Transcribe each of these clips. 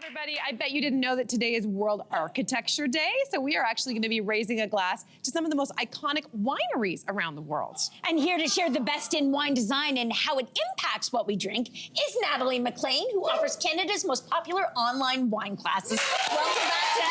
Everybody, I bet you didn't know that today is World Architecture Day, so we are actually going to be raising a glass to some of the most iconic wineries around the world. And here to share the best in wine design and how it impacts what we drink is Natalie MacLean, who offers Canada's most popular online wine classes. Welcome back to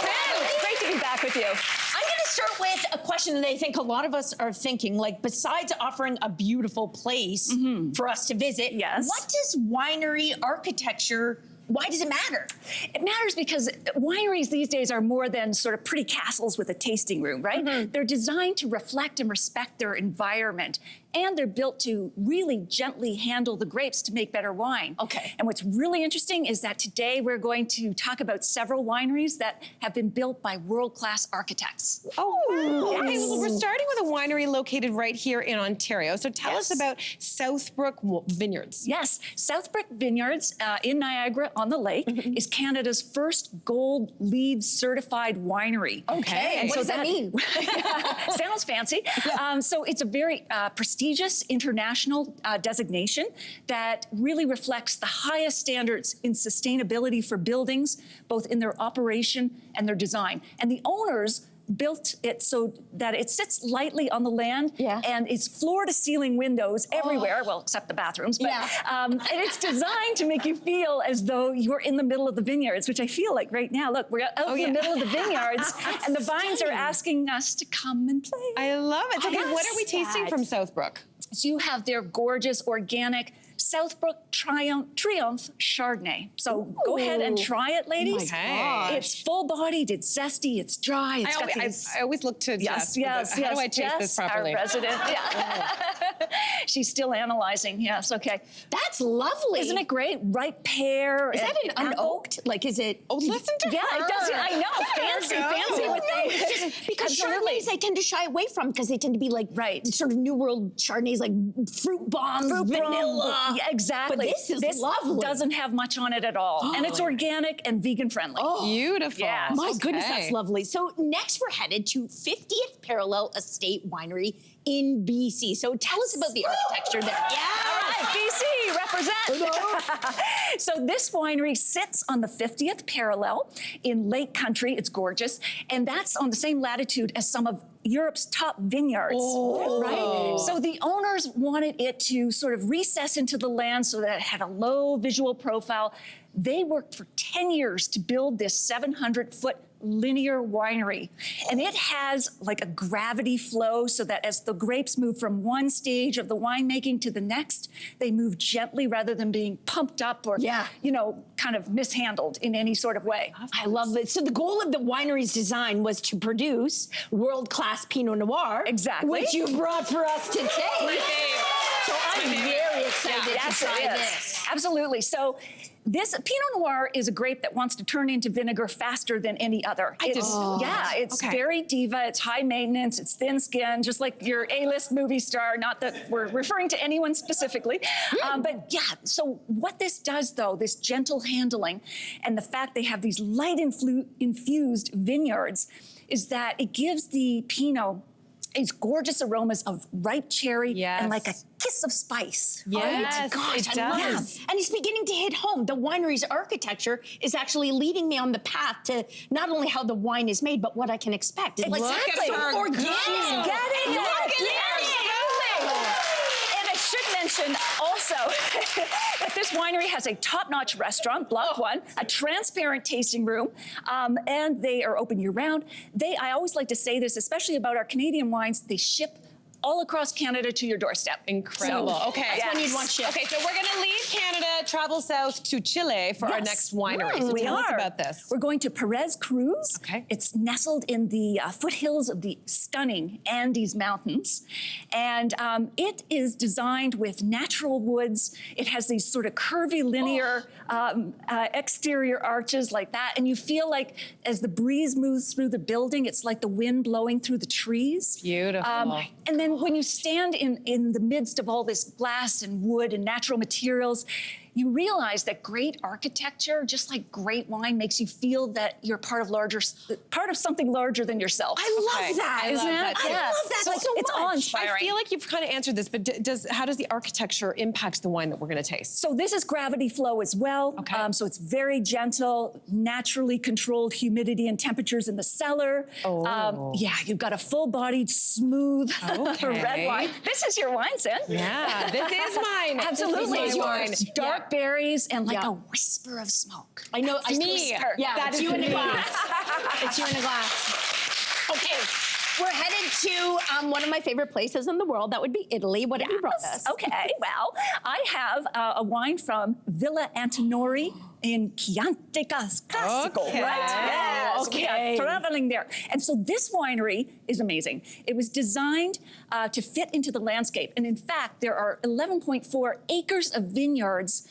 the show. It's great to be back with you. I'm going to start with a question that I think a lot of us are thinking, like, besides offering a beautiful place for us to visit, Yes. what does winery architecture, why does it matter? It matters because wineries these days are more than sort of pretty castles with a tasting room, right? They're designed to reflect and respect their environment, and they're built to really gently handle the grapes to make better wine. Okay. And what's really interesting is that today we're going to talk about several wineries that have been built by world-class architects. Oh, wow. Okay, well, we're starting with a winery located right here in Ontario. So tell us about Southbrook Vineyards. Yes, Southbrook Vineyards in Niagara on the Lake is Canada's first gold LEED certified winery. Okay, And what does that mean? Sounds fancy. So it's a very prestigious international designation that really reflects the highest standards in sustainability for buildings, both in their operation and their design. And the owners built it so that it sits lightly on the land, and it's floor-to-ceiling windows everywhere, well, except the bathrooms, but and it's designed to make you feel as though you're in the middle of the vineyards, which I feel like right now. Look, we're out in the middle of the vineyards, and the vines are asking us to come and play. I love it. So, okay, what are we tasting from Southbrook? So you have their gorgeous, organic Southbrook Triumph Chardonnay. So go ahead and try it, ladies. It's full-bodied, it's zesty, it's dry. It's I always look to Jess. How do I taste this properly? Our resident, She's still analyzing, yes, okay. That's lovely. Isn't it great? Ripe pear. Is that an unoaked? Like, is it? Oh, listen to her. Yeah, it does. I know, fancy with things. Because Chardonnays I tend to shy away from because they tend to be like sort of New World Chardonnays, like fruit bombs, vanilla. Yeah, exactly. But this is lovely. Doesn't have much on it at all. And it's organic and vegan friendly. Beautiful. Yes. My goodness, that's lovely. So next we're headed to 50th Parallel Estate Winery in BC. So tell us about the architecture there. All right, BC, represent. So this winery sits on the 50th parallel in Lake Country. It's gorgeous. And that's on the same latitude as some of Europe's top vineyards, right? So the owners wanted it to sort of recess into the land so that it had a low visual profile. They worked for 10 years to build this 700-foot linear winery. And it has like a gravity flow so that as the grapes move from one stage of the winemaking to the next, they move gently rather than being pumped up or, you know, kind of mishandled in any sort of way. I love it. So the goal of the winery's design was to produce world-class Pinot Noir. Exactly. Which you brought for us today. So I'm very excited to try this. Absolutely. So this Pinot Noir is a grape that wants to turn into vinegar faster than any other. It's very diva, it's high maintenance, it's thin skin, just like your A-list movie star, not that we're referring to anyone specifically. But yeah, so what this does though, this gentle handling and the fact they have these light infused vineyards is that it gives the Pinot these gorgeous aromas of ripe cherry and like a kiss of spice. Yes, Gosh, I love it. And it's beginning to hit home. The winery's architecture is actually leading me on the path to not only how the wine is made, but what I can expect. It's Exactly. organic. Getting And I should mention also that this winery has a top-notch restaurant, Block 1, a transparent tasting room, and they are open year-round. I always like to say this, especially about our Canadian wines, they ship all across Canada to your doorstep. Incredible. So, okay. That's when you'd want ship. Okay, so we're going to leave Canada, travel south to Chile for our next winery. So tell us about this. We're going to Perez Cruz. Okay. It's nestled in the foothills of the stunning Andes Mountains. And it is designed with natural woods. It has these sort of curvy, linear exterior arches like that. And you feel like as the breeze moves through the building, it's like the wind blowing through the trees. Beautiful. And then when you stand in the midst of all this glass and wood and natural materials, you realize that great architecture, just like great wine, makes you feel that you're part of something larger than yourself. I love that. I love that. I love that so it's much. awe-inspiring. I feel like you've kind of answered this, but how does the architecture impact the wine that we're going to taste? So this is gravity flow as well. Okay. So it's very gentle, naturally controlled humidity and temperatures in the cellar. Oh. Yeah, you've got a full-bodied, smooth Okay. red wine. This is your wine, Sin. Yeah, this is mine. Absolutely. This is my wine. Dark berries and like Yeah. a whisper of smoke. I know. It's me. Yeah, That it's is you in a me. glass. It's you in a glass. Okay, we're headed to one of my favorite places in the world. That would be Italy. What have you brought us? Okay, well, I have a wine from Villa Antinori in Chianti Classico, Okay. right? Yes, Okay. we are traveling there. And so this winery is amazing. It was designed to fit into the landscape. And in fact, there are 11.4 acres of vineyards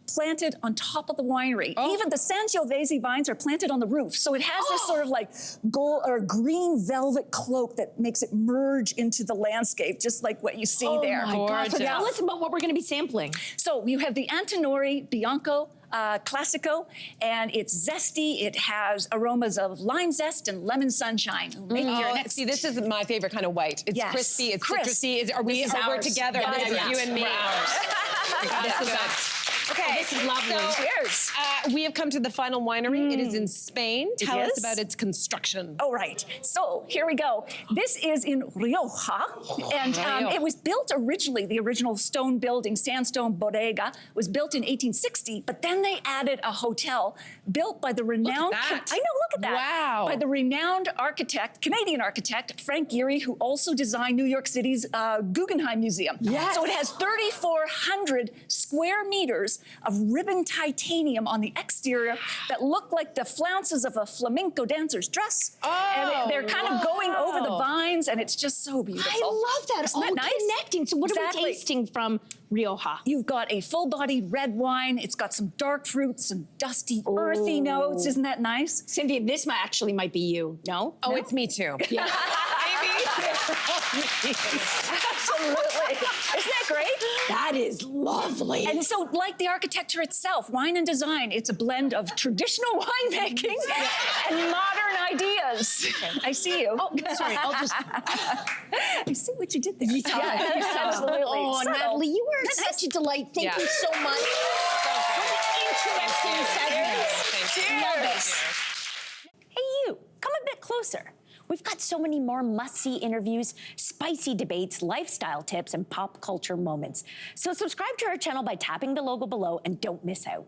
planted on top of the winery. Even the Sangiovese vines are planted on the roof. So it has this sort of like gold or green velvet cloak that makes it merge into the landscape, just like what you see there. Oh my God. So Gorgeous. tell us about what we're going to be sampling. So you have the Antinori Bianco Classico, and it's zesty. It has aromas of lime zest and lemon sunshine. Make your Oh, next. see, this is my favorite kind of white. It's Yes. crispy, it's Crisp. citrusy. We're This is ours. together. Yeah, This is yes. you and me. We're ours. This is good. Okay, this is lovely. So, Cheers. we have come to the final winery. It is in Spain. Tell us is? about its construction. All right, so here we go. This is in Rioja, and Rioja. it was built originally, the original stone building, sandstone bodega, was built in 1860, but then they added a hotel built by the renowned, that. I know, look at that. Wow. By the renowned architect, Canadian architect, Frank Gehry, who also designed New York City's Guggenheim Museum. Yes. So it has 3,400 square meters of ribbon titanium on the exterior that look like the flounces of a flamenco dancer's dress. And they're kind of going over the vines, and it's just so beautiful. I love that. Isn't All that nice? connecting. So what are Exactly. we tasting from Rioja? You've got a full-bodied red wine. It's got some dark fruits, some dusty, earthy notes. Isn't that nice? Cynthia, this might be you. No? Oh, it's me too. Yeah. Absolutely. Isn't that great? That is lovely. And so, like the architecture itself, wine and design, it's a blend of traditional winemaking and modern ideas. I see you. Oh, sorry. I'll just. I see what you did there. Yeah, absolutely. Oh, Subtle. Natalie, you were Isn't that such a delight. Thank Yeah. you so much. What an interesting segment. Cheers. Love it. Hey, you, come a bit closer. We've got so many more must-see interviews, spicy debates, lifestyle tips, and pop culture moments. So subscribe to our channel by tapping the logo below and don't miss out.